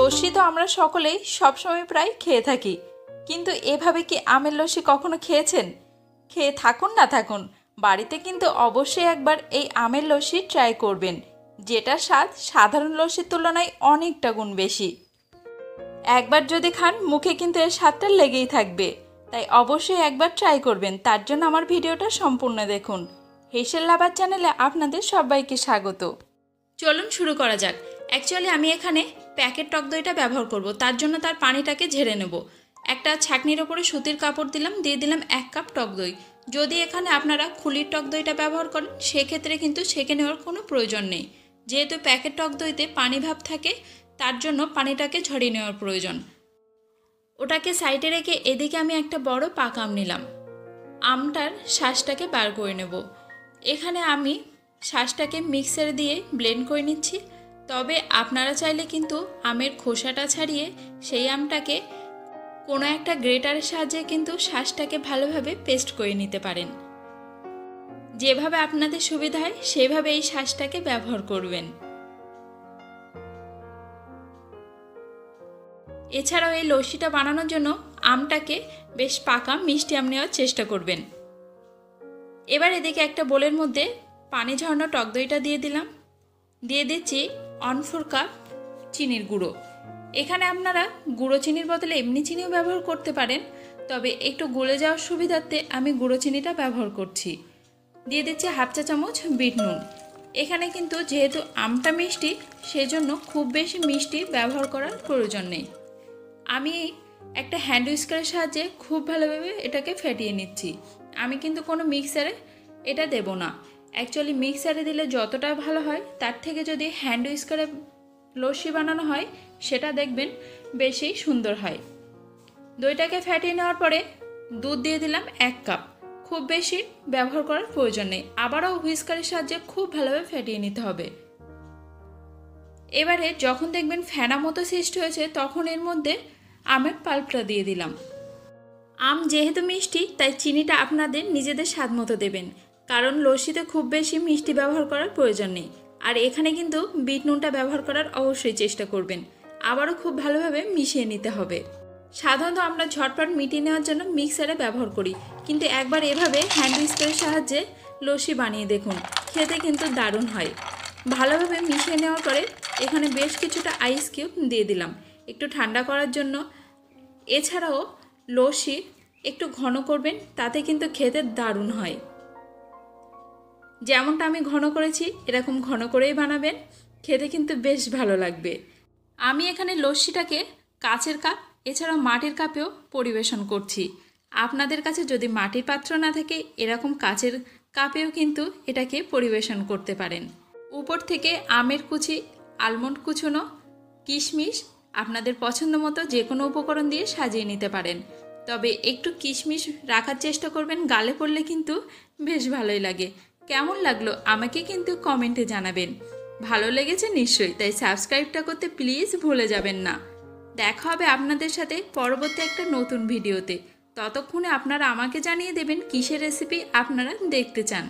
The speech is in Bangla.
লস্যি তো আমরা সকলেই সবসময় প্রায় খেয়ে থাকি, কিন্তু এভাবে কি আমের লস্যি কখনো খেয়েছেন? খেয়ে থাকুন না থাকুন, বাড়িতে কিন্তু অবশ্যই একবার এই আমের লস্যি ট্রাই করবেন, যেটার স্বাদ সাধারণ লস্যির তুলনায় অনেকটা গুণ বেশি। একবার যদি খান মুখে কিন্তু এর স্বাদটা লেগেই থাকবে, তাই অবশ্যই একবার ট্রাই করবেন। তার জন্য আমার ভিডিওটা সম্পূর্ণ দেখুন। হেসেল লাভার চ্যানেলে আপনাদের সবাইকে স্বাগত। চলুন শুরু করা যাক। অ্যাকচুয়ালি আমি এখানে প্যাকেট টক দইটা ব্যবহার করব, তার জন্য তার পানিটাকে ঝেড়ে নেব। একটা ছাঁকনির ওপরে সুতির কাপড় দিলাম, দিয়ে দিলাম 1 কাপ টক দই। যদি এখানে আপনারা খুলির টক দইটা ব্যবহার করেন সেক্ষেত্রে কিন্তু ছেঁকে নেওয়ার কোনো প্রয়োজন নেই, যেহেতু প্যাকেট টক দইতে পানি ভাব থাকে, তার জন্য পানিটাকে ঝরিয়ে নেওয়ার প্রয়োজন। ওটাকে সাইডে রেখে এদিকে আমি একটা বড় পাকা আম নিলাম। আমটার শাঁসটাকে বার করে নেব। এখানে আমি শাঁসটাকে মিক্সারে দিয়ে ব্লেন্ড করে নিচ্ছি, তবে আপনারা চাইলে কিন্তু আমের খোসাটা ছাড়িয়ে সেই আমটাকে কোনো একটা গ্রেটারের সাহায্যে কিন্তু শাঁসটাকে ভালোভাবে পেস্ট করে নিতে পারেন। যেভাবে আপনাদের সুবিধা হয় সেভাবে এই শাঁসটাকে ব্যবহার করবেন। এছাড়াও এই লস্যিটা বানানোর জন্য আমটাকে বেশ পাকা মিষ্টি আম নেওয়ার চেষ্টা করবেন। এবার এদিকে একটা বোলের মধ্যে পানি ঝরানো টক দইটা দিয়ে দিলাম, দিয়ে দিচ্ছি 1/4 কাপ চিনির গুঁড়ো। এখানে আপনারা গুঁড়ো চিনির বদলে এমনি চিনিও ব্যবহার করতে পারেন, তবে একটু গলে যাওয়ার সুবিধার্থে আমি গুঁড়ো চিনিটা ব্যবহার করছি। দিয়ে দিচ্ছি 1/2 চা চামচ বিট নুন। এখানে কিন্তু যেহেতু আমটা মিষ্টি, সেজন্য খুব বেশি মিষ্টি ব্যবহার করার প্রয়োজন নেই। আমি একটা হ্যান্ড উইস্কারের সাহায্যে খুব ভালোভাবে এটাকে ফেটিয়ে নিচ্ছি। আমি কিন্তু কোনো মিক্সারে এটা দেব না। অ্যাকচুয়ালি মিক্সারে দিলে যতটা ভালো হয়, তার থেকে যদি হ্যান্ড উইস্কারে লস্যি বানানো হয় সেটা দেখবেন বেশি সুন্দর হয়। দইটাকে ফেটিয়ে নেওয়ার পরে দুধ দিয়ে দিলাম 1 কাপ। খুব বেশি ব্যবহার করার প্রয়োজন নেই, আবারও হুইস্কারের সাহায্যে খুব ভালোভাবে ফেটিয়ে নিতে হবে। এবারে যখন দেখবেন ফেনা মতো সৃষ্টি হয়েছে, তখন এর মধ্যে আমের পাল্পটা দিয়ে দিলাম। আম যেহেতু মিষ্টি, তাই চিনিটা আপনাদের নিজেদের স্বাদ মতো দেবেন, কারণ লস্যিতে খুব বেশি মিষ্টি ব্যবহার করার প্রয়োজন নেই। আর এখানে কিন্তু বিট নুনটা ব্যবহার করার অবশ্যই চেষ্টা করবেন। আবারও খুব ভালোভাবে মিশিয়ে নিতে হবে। সাধারণত আমরা ঝটপট মিটিয়ে নেওয়ার জন্য মিক্সারে ব্যবহার করি, কিন্তু একবার এভাবে হ্যান্ড উইস্কারের সাহায্যে লস্যি বানিয়ে দেখুন, খেতে কিন্তু দারুণ হয়। ভালোভাবে মিশিয়ে নেওয়ার পরে এখানে বেশ কিছুটা আইস কিউব দিয়ে দিলাম একটু ঠান্ডা করার জন্য। এছাড়াও লস্যি একটু ঘন করবেন, তাতে কিন্তু খেতে দারুণ হয়। যেমনটা আমি ঘন করেছি এরকম ঘন করেই বানাবেন, খেতে কিন্তু বেশ ভালো লাগবে। আমি এখানে লস্যিটাকে কাচের কাপ এছাড়াও মাটির কাপেও পরিবেশন করছি। আপনাদের কাছে যদি মাটির পাত্র না থাকে, এরকম কাচের কাপেও কিন্তু এটাকে পরিবেশন করতে পারেন। উপর থেকে আমের কুচি, আলমন্ড কুচনো, কিশমিশ আপনাদের পছন্দ মতো যে কোনো উপকরণ দিয়ে সাজিয়ে নিতে পারেন, তবে একটু কিশমিশ রাখার চেষ্টা করবেন, গালে পড়লে কিন্তু বেশ ভালোই লাগে। কেমন লাগলো আমাকে কিন্তু কমেন্টে জানাবেন। ভালো লেগেছে নিশ্চয়ই, তাই সাবস্ক্রাইবটা করতে প্লিজ ভুলে যাবেন না। দেখা হবে আপনাদের সাথে পরবর্তী একটা নতুন ভিডিওতে। ততক্ষণে আপনারা আমাকে জানিয়ে দেবেন কিসের রেসিপি আপনারা দেখতে চান।